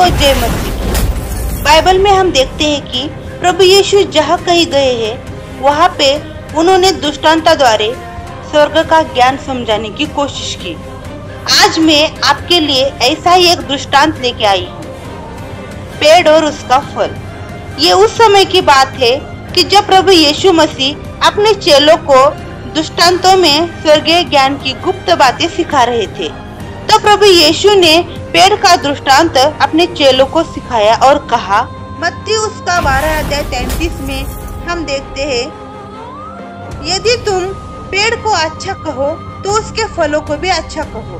जय मसीह। बाइबल में हम देखते हैं कि प्रभु यीशु जहाँ कहीं गए हैं वहाँ पे उन्होंने दृष्टांत द्वारा स्वर्ग का ज्ञान समझाने की कोशिश की। आज मैं आपके लिए ऐसा ही एक दृष्टांत लेके आई हूँ, पेड़ और उसका फल। ये उस समय की बात है कि जब प्रभु यीशु मसीह अपने चेलों को दृष्टांतों में स्वर्गीय ज्ञान की गुप्त बातें सिखा रहे थे। तो प्रभु यीशु ने पेड़ का दृष्टांत अपने चेलों को सिखाया और कहा, मत्ती उसका 12:33 में हम देखते हैं, यदि तुम पेड़ को अच्छा कहो तो उसके फलों को भी अच्छा कहो,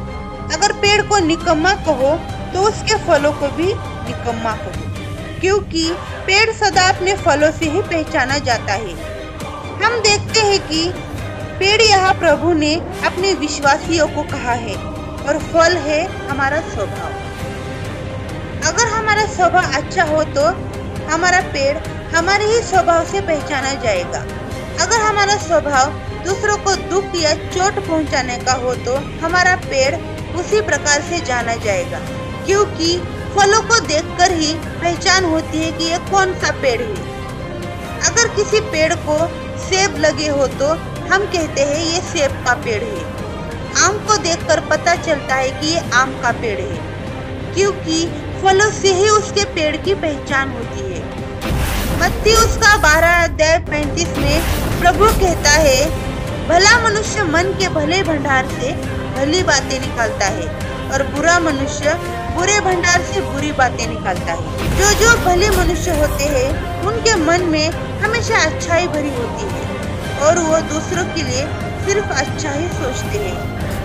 अगर पेड़ को निकम्मा कहो तो उसके फलों को भी निकम्मा कहो, क्योंकि पेड़ सदा अपने फलों से ही पहचाना जाता है। हम देखते हैं कि पेड़ यहाँ प्रभु ने अपने विश्वासियों को कहा है और फल है हमारा स्वभाव। अगर हमारा स्वभाव अच्छा हो तो हमारा पेड़ हमारे ही स्वभाव से पहचाना जाएगा। अगर हमारा स्वभाव दूसरों को दुख या चोट पहुंचाने का हो तो हमारा पेड़ उसी प्रकार से जाना जाएगा, क्योंकि फलों को देखकर ही पहचान होती है कि ये कौन सा पेड़ है। अगर किसी पेड़ को सेब लगे हो तो हम कहते हैं ये सेब का पेड़ है। आम को देखकर पता चलता है कि ये आम का पेड़ है, क्योंकि फलों से ही उसके पेड़ की पहचान होती है। मत्ती उसका 12:35 में प्रभु कहता है, भला मनुष्य मन के भले भंडार से भली बातें निकालता है और बुरा मनुष्य बुरे भंडार से बुरी बातें निकालता है। जो भले मनुष्य होते हैं उनके मन में हमेशा अच्छाई भरी होती है और वो दूसरों के लिए सिर्फ अच्छा ही सोचते हैं,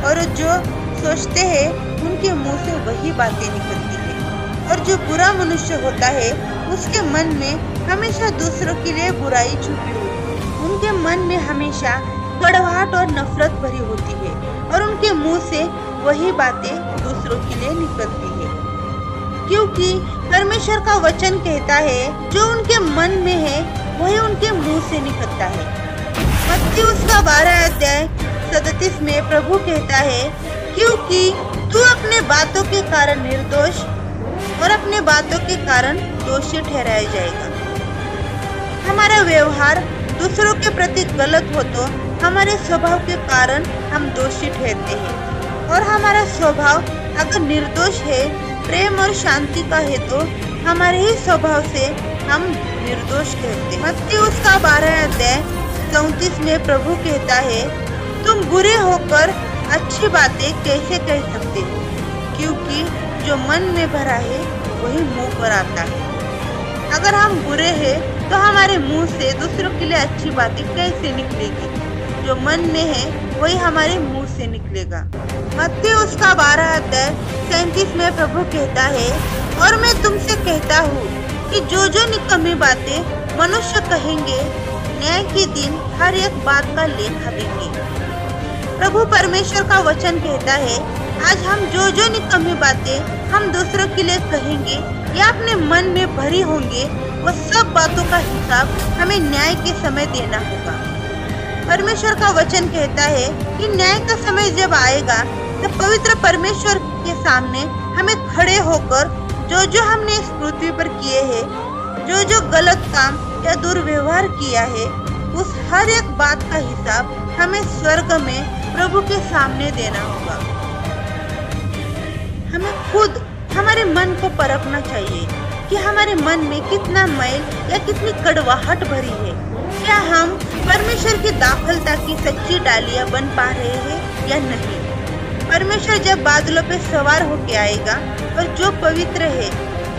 और जो सोचते हैं उनके मुंह से वही बातें निकलती है। और जो बुरा मनुष्य होता है उसके मन में हमेशा दूसरों के लिए बुराई छुपी होती है, उनके मन में हमेशा कड़वाहट और नफरत भरी होती है और उनके मुंह से वही बातें दूसरों के लिए निकलती है, क्योंकि परमेश्वर का वचन कहता है जो उनके मन में है वही उनके मुंह से निकलता है। मत्ती उसका 12:37 में प्रभु कहता है, क्योंकि तू अपने बातों के कारण निर्दोष और अपने बातों के कारण दोषी ठहराया जाएगा। हमारा व्यवहार दूसरों के प्रति गलत हो तो हमारे स्वभाव के कारण हम दोषी ठहरते हैं, और हमारा स्वभाव अगर निर्दोष है, प्रेम और शांति का है तो हमारे ही स्वभाव से हम निर्दोष ठहरते हैं। मत्ती उसका 12:34 में प्रभु कहता है, तुम बुरे होकर अच्छी बातें कैसे कह सकते हो, क्योंकि जो मन में भरा है वही मुंह पर आता है। अगर हम बुरे हैं तो हमारे मुंह से दूसरों के लिए अच्छी बातें कैसे निकलेगी? जो मन में है वही हमारे मुंह से निकलेगा। मत्ती उसका 12:37 में प्रभु कहता है, और मैं तुमसे कहता हूँ कि जो निकम्मी बातें मनुष्य कहेंगे, न्याय के दिन हर एक बात का लेखा देंगे। प्रभु परमेश्वर का वचन कहता है, आज हम जो निकम्मी बातें हम दूसरों के लिए कहेंगे या अपने मन में भरी होंगे, वह सब बातों का हिसाब हमें न्याय के समय देना होगा। परमेश्वर का वचन कहता है कि न्याय का समय जब आएगा तो पवित्र परमेश्वर के सामने हमें खड़े होकर जो हमने इस पृथ्वी पर किए हैं, जो गलत काम या दुर्व्यवहार किया है, उस हर एक बात का हिसाब हमें स्वर्ग में प्रभु के सामने देना होगा। हमें खुद हमारे मन को परखना चाहिए कि हमारे मन में कितना मैल या कितनी कड़वाहट भरी है। क्या हम परमेश्वर की दाखलता की सच्ची डालियां बन पा रहे हैं या नहीं? परमेश्वर जब बादलों पे सवार होके आएगा और जो पवित्र है,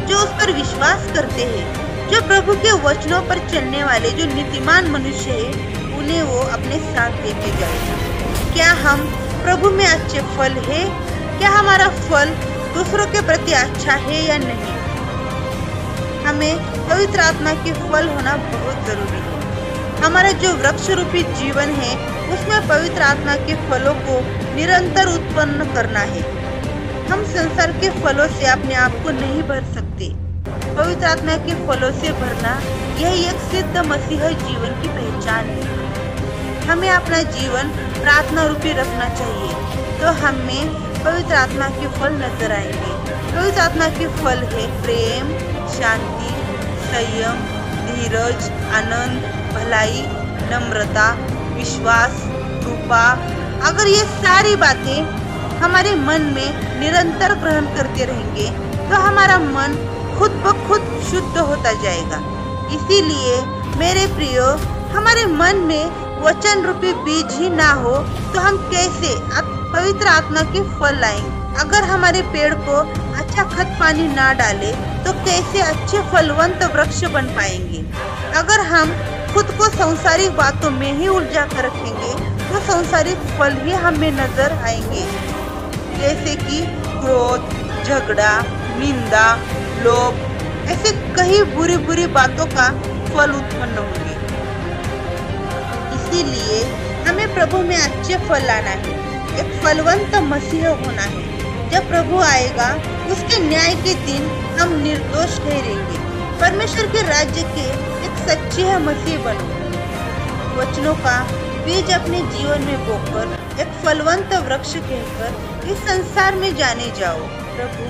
जो उस पर विश्वास करते हैं, जो प्रभु के वचनों पर चलने वाले जो नीतिमान मनुष्य है, उन्हें वो अपने साथ लेके जाएगा। क्या हम प्रभु में अच्छे फल है? क्या हमारा फल दूसरों के प्रति अच्छा है या नहीं? हमें पवित्र आत्मा के फल होना बहुत जरूरी है। हमारा जो वृक्ष रूपी जीवन है उसमें पवित्र आत्मा के फलों को निरंतर उत्पन्न करना है। हम संसार के फलों से अपने आप को नहीं भर सकते। पवित्र आत्मा के फलों से भरना यही एक सिद्ध मसीह जीवन की पहचान है। हमें अपना जीवन प्रार्थना रूपी रखना चाहिए, तो हमें पवित्र आत्मा के फल नजर आएंगे। पवित्र आत्मा के फल है प्रेम, शांति, संयम, धीरज, आनंद, भलाई, नम्रता, विश्वास, कृपा। अगर ये सारी बातें हमारे मन में निरंतर ग्रहण करते रहेंगे तो हमारा मन खुद ब खुद शुद्ध होता जाएगा। इसीलिए मेरे प्रियो, हमारे मन में वचन रूपी बीज ही ना हो तो हम कैसे पवित्र आत्मा के फल लाएंगे? अगर हमारे पेड़ को अच्छा खत पानी ना डाले तो कैसे अच्छे फलवंत वृक्ष बन पाएंगे? अगर हम खुद को सांसारिक बातों में ही उलझा कर रखेंगे तो सांसारिक फल ही हमें नजर आएंगे, जैसे कि क्रोध, झगड़ा, निंदा, लोभ, ऐसे कई बुरी बुरी बातों का फल उत्पन्न होंगे। इसीलिए हमें प्रभु में अच्छे फल लाना है, एक फलवंत मसीह होना है। जब प्रभु आएगा उसके न्याय के दिन हम निर्दोष ठहरेंगे। परमेश्वर के राज्य के एक सच्चे मसीह बनो। वचनों का बीज अपने जीवन में बोकर एक फलवंत वृक्ष कहकर इस संसार में जाने जाओ। प्रभु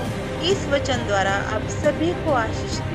इस वचन द्वारा आप सभी को आशीष दे।